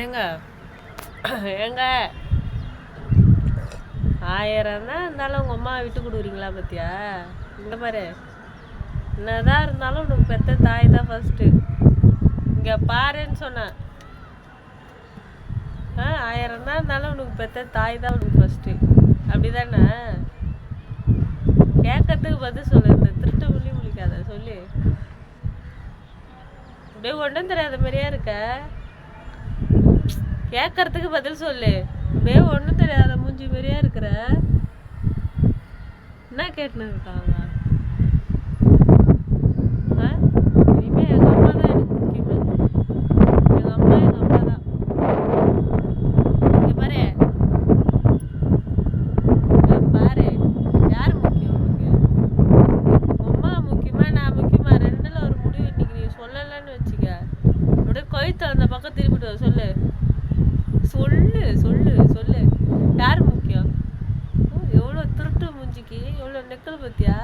ஏங்க ஏங்க 1000 தான் இருந்தாலும் உங்கள் அம்மா விட்டு கொடுக்குறீங்களா பார்த்தியா? இந்த மாதிரி என்னதான் இருந்தாலும் உனக்கு பெத்த தாய் தான் ஃபஸ்ட்டு. இங்கே பாருன்னு சொன்னேன். 1000 தான் இருந்தாலும் உனக்கு பெத்த தாய் தான் உனக்கு ஃபஸ்ட்டு. அப்படி தானே? கேட்கறதுக்கு பதில் சொல்லு. இந்த திருட்டு முழிக்காத சொல்லு. அப்படியே ஒன்றும் தெரியாத மாதிரியா இருக்க. கேட்கறதுக்கு பதில் சொல்லு. அப்படியே ஒன்றும் தெரியாத மூஞ்சி மாதிரியா இருக்கிற. என்ன கேட்டுன்னு இருக்காங்க? இனிமே எங்கள் அம்மா தான் எனக்கு முக்கியமே. எங்கள் அம்மா தான். இங்கே பாரு பாரு, யார் முக்கியம் உனக்கு? அம்மா முக்கியமா நான் முக்கியமா? ரெண்டுல ஒரு முடிவு இன்னைக்கு நீ சொல்லலைன்னு வச்சுக்க, அப்படியே கொய்த்து அந்த பக்கம் திருப்பிட்டு சொல்லு. சொல்லு சொல்லு சொல்லு, யார் முக்கியம்? எவ்வளோ திருட்டு மூஞ்சிக்கு எவ்வளோ நெக்கல் பத்தியா?